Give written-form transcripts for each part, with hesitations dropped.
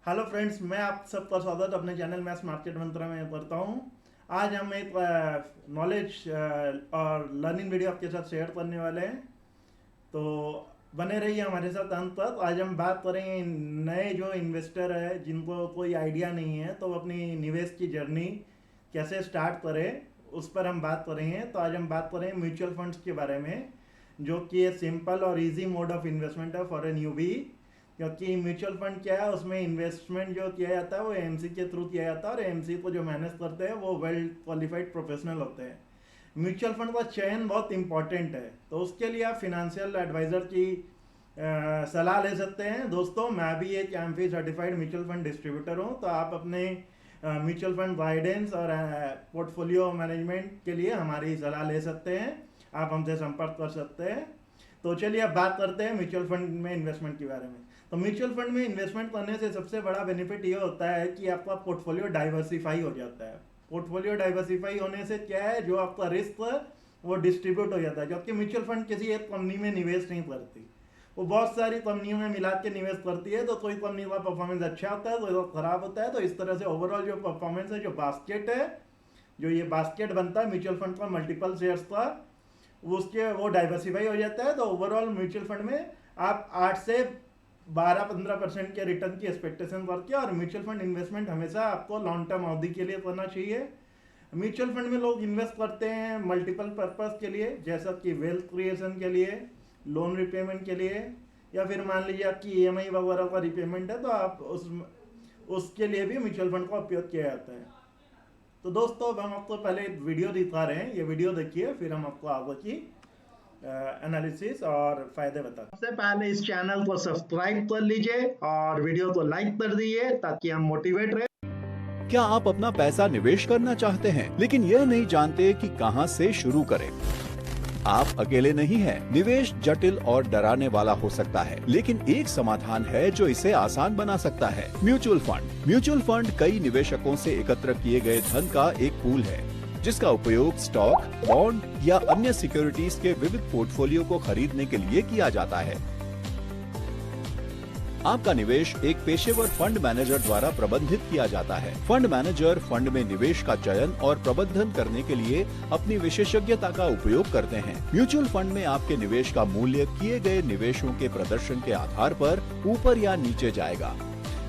Hello friends, मैं आप सबका स्वागत अपने चैनल मैथ्स मार्केट मंत्र में करता हूँ। आज हम एक नॉलेज और लर्निंग वीडियो आपके साथ शेयर करने वाले हैं, तो बने रहिए हमारे साथ अंत तक। आज हम बात करेंगे नए जो इन्वेस्टर है जिनको कोई आइडिया नहीं है तो वो अपनी निवेश की जर्नी कैसे स्टार्ट करें, उस पर हम बात करेंगे। तो आज हम बात करेंगे म्यूचुअल फंड्स के बारे में, जो कि एक सिंपल और इजी मोड ऑफ इन्वेस्टमेंट है फॉर ए न्यूबी। क्योंकि म्यूचुअल फंड क्या है, उसमें इन्वेस्टमेंट जो किया जाता है वो एएमसी के थ्रू किया जाता है, और एएमसी को जो मैनेज करते हैं वो वेल क्वालिफाइड प्रोफेशनल होते हैं। म्यूचुअल फंड का चयन बहुत इंपॉर्टेंट है, तो उसके लिए आप फिनेंशियल एडवाइज़र की सलाह ले सकते हैं। दोस्तों, मैं भी एक AMFI certified mutual fund distributor हूँ, तो आप अपने म्यूचुअल फंड गाइडेंस और पोर्टफोलियो मैनेजमेंट के लिए हमारी सलाह ले सकते हैं। आप हमसे संपर्क कर सकते हैं। तो चलिए अब बात करते हैं म्यूचुअल फंड में इन्वेस्टमेंट के बारे में। तो म्यूचुअल फंड में इन्वेस्टमेंट करने से सबसे बड़ा बेनिफिट ये होता है कि आपका पोर्टफोलियो डाइवर्सिफाई हो जाता है। पोर्टफोलियो डाइवर्सिफाई होने से क्या है, जो आपका रिस्क वो डिस्ट्रीब्यूट हो जाता है। जबकि म्यूचुअल फंड किसी एक कंपनी में निवेश नहीं करती, वो बहुत सारी कंपनियों में मिला के निवेश करती है। तो कोई कंपनी का परफॉर्मेंस अच्छा होता है, कोई खराब होता है। तो इस तरह से ओवरऑल जो परफॉर्मेंस है, जो बास्केट है, जो ये बास्केट बनता है म्यूचुअल फंड का मल्टीपल शेयर्स का, उसके वो डाइवर्सिफाई हो जाता है। तो ओवरऑल म्यूचुअल फंड में आप 8 से 12-15% के रिटर्न की एक्सपेक्टेशन करके, और म्यूचुअल फंड इन्वेस्टमेंट हमेशा आपको लॉन्ग टर्म अवधि के लिए करना चाहिए। म्यूचुअल फंड में लोग इन्वेस्ट करते हैं मल्टीपल पर्पस के लिए, जैसा कि वेल्थ क्रिएशन के लिए, लोन रिपेमेंट के लिए, या फिर मान लीजिए आपकी ईएमआई वगैरह का रिपेमेंट है तो आप उसके लिए भी म्यूचुअल फंड का उपयोग किया जाता है। तो दोस्तों, अब हम आपको पहले वीडियो दिखा रहे हैं, ये वीडियो देखिए, फिर हम आपको आगे की एनालिसिस और फायदे बताते हैं। सबसे पहले इस चैनल को सब्सक्राइब कर लीजिए और वीडियो को लाइक कर दीजिए ताकि हम मोटिवेट रहे। क्या आप अपना पैसा निवेश करना चाहते हैं लेकिन यह नहीं जानते कि कहां से शुरू करें? आप अकेले नहीं हैं। निवेश जटिल और डराने वाला हो सकता है, लेकिन एक समाधान है जो इसे आसान बना सकता है। Mutual fund. म्यूचुअल फंड कई निवेशकों से एकत्र किए गए धन का एक पूल है, जिसका उपयोग स्टॉक, बॉन्ड या अन्य सिक्योरिटीज के विविध पोर्टफोलियो को खरीदने के लिए किया जाता है। आपका निवेश एक पेशेवर फंड मैनेजर द्वारा प्रबंधित किया जाता है। फंड मैनेजर फंड में निवेश का चयन और प्रबंधन करने के लिए अपनी विशेषज्ञता का उपयोग करते हैं। म्यूचुअल फंड में आपके निवेश का मूल्य किए गए निवेशों के प्रदर्शन के आधार पर ऊपर या नीचे जाएगा,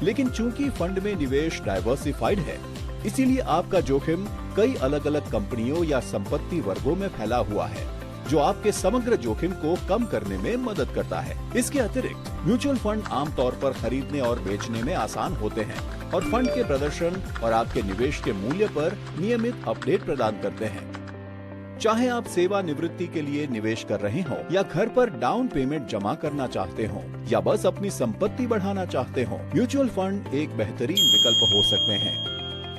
लेकिन चूंकि फंड में निवेश डाइवर्सिफाइड है, इसीलिए आपका जोखिम कई अलग अलग कंपनियों या संपत्ति वर्गों में फैला हुआ है, जो आपके समग्र जोखिम को कम करने में मदद करता है। इसके अतिरिक्त म्यूचुअल फंड आमतौर पर खरीदने और बेचने में आसान होते हैं और फंड के प्रदर्शन और आपके निवेश के मूल्य पर नियमित अपडेट प्रदान करते हैं। चाहे आप सेवानिवृत्ति के लिए निवेश कर रहे हो, या घर पर डाउन पेमेंट जमा करना चाहते हो, या बस अपनी संपत्ति बढ़ाना चाहते हो, म्यूचुअल फंड एक बेहतरीन विकल्प हो सकते हैं।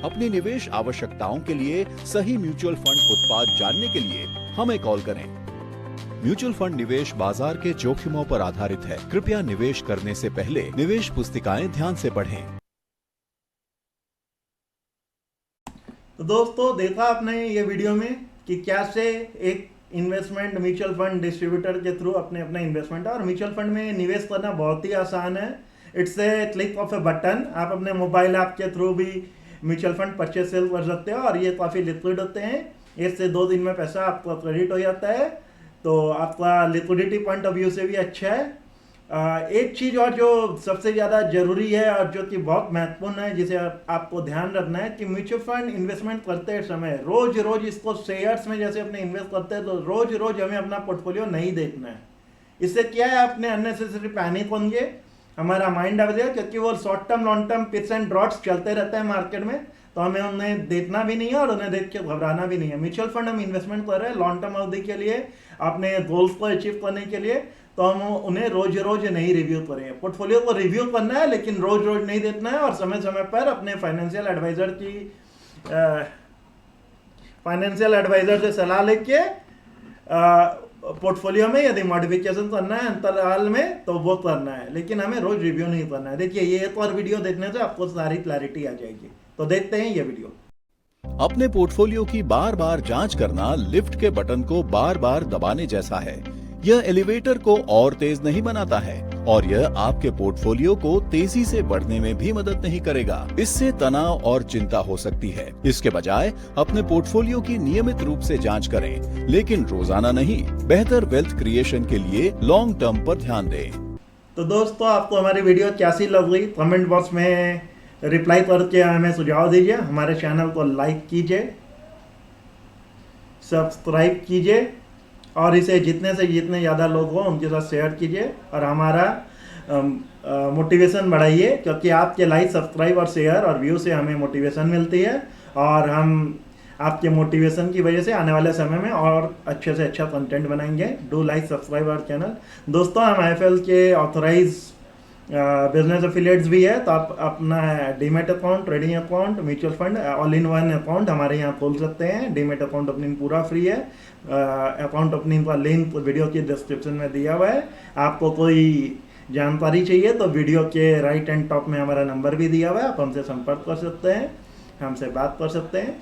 अपनी निवेश आवश्यकताओं के लिए सही म्यूचुअल फंड उत्पाद जानने के लिए हमें कॉल करें। म्यूचुअल फंड निवेश बाजार के जोखिमों पर आधारित है। कृपया निवेश करने से पहले निवेश पुस्तिकाएं ध्यान से पढ़ें। तो दोस्तों, देखा आपने ये वीडियो में कि कैसे एक इन्वेस्टमेंट म्यूचुअल फंड डिस्ट्रीब्यूटर के थ्रू अपने अपना इन्वेस्टमेंट है, और म्यूचुअल फंड में निवेश करना बहुत ही आसान है। It's a click of A button. आप अपने मोबाइल ऐप के थ्रू भी म्यूचुअल फंड परचेज सेल कर सकते हो, और ये काफ़ी लिक्विड होते हैं। 1 से 2 दिन में पैसा आपका क्रेडिट हो जाता है, तो आपका लिक्विडिटी पॉइंट ऑफ व्यू से भी अच्छा है। एक चीज़ और जो सबसे ज़्यादा ज़रूरी है और जो कि बहुत महत्वपूर्ण है, जिसे आपको ध्यान रखना है, कि म्यूचुअल फंड इन्वेस्टमेंट करते समय रोज रोज इसको शेयर्स में जैसे अपने इन्वेस्ट करते हैं, तो रोज रोज हमें अपना पोर्टफोलियो नहीं देखना है। इससे क्या है, अपने अननेसेसरी पैनिक होंगे, हमारा माइंड आ जाएगा, क्योंकि वो short term long term pits and droughts चलते रहते हैं मार्केट में, तो हमें उन्हें देखना भी नहीं है और उन्हें देख के घबराना भी नहीं है। म्यूचुअल फंड हम इन्वेस्टमेंट कर रहे हैं लॉन्ग टर्म अवधि के लिए, अपने गोल्स को अचीव करने के लिए, तो हम उन्हें रोज रोज नहीं रिव्यू करें। पोर्टफोलियो को रिव्यू करना है, लेकिन रोज रोज नहीं देखना है, और समय समय पर अपने फाइनेंशियल एडवाइजर से सलाह लेके पोर्टफोलियो में यदि मॉडिफिकेशन करना है अंतराल में, तो वो करना है, लेकिन हमें रोज रिव्यू नहीं करना है। देखिए, ये एक और वीडियो देखने से आपको सारी क्लैरिटी आ जाएगी। तो देखते हैं ये वीडियो। अपने पोर्टफोलियो की बार बार जांच करना लिफ्ट के बटन को बार बार दबाने जैसा है। यह एलिवेटर को और तेज नहीं बनाता है, और यह आपके पोर्टफोलियो को तेजी से बढ़ने में भी मदद नहीं करेगा। इससे तनाव और चिंता हो सकती है। इसके बजाय अपने पोर्टफोलियो की नियमित रूप से जांच करें, लेकिन रोजाना नहीं। बेहतर वेल्थ क्रिएशन के लिए लॉन्ग टर्म पर ध्यान दें। तो दोस्तों, आपको हमारी वीडियो कैसी लग रही, कमेंट बॉक्स में रिप्लाई करके हमें सुझाव दीजिए। हमारे चैनल को लाइक कीजिए, सब्सक्राइब कीजिए और इसे जितने से जितने ज़्यादा लोग हों उनके साथ शेयर कीजिए और हमारा मोटिवेशन बढ़ाइए, क्योंकि आपके लाइक, सब्सक्राइब और शेयर और व्यू से हमें मोटिवेशन मिलती है और हम आपके मोटिवेशन की वजह से आने वाले समय में और अच्छे से अच्छा कंटेंट बनाएंगे। Do like, subscribe our channel. दोस्तों, हम IIFL के ऑथराइज बिजनेस एफिलिएट्स भी है, तो आप अपना demat account, trading account, mutual fund, all in one account हमारे यहाँ खोल सकते हैं। डीमेट अकाउंट ओपनिंग पूरा फ्री है। अकाउंट ओपनिंग का लिंक वीडियो के डिस्क्रिप्शन में दिया हुआ है। आपको कोई जानकारी चाहिए तो वीडियो के राइट एंड टॉप में हमारा नंबर भी दिया हुआ है, आप हमसे संपर्क कर सकते हैं, हमसे बात कर सकते हैं।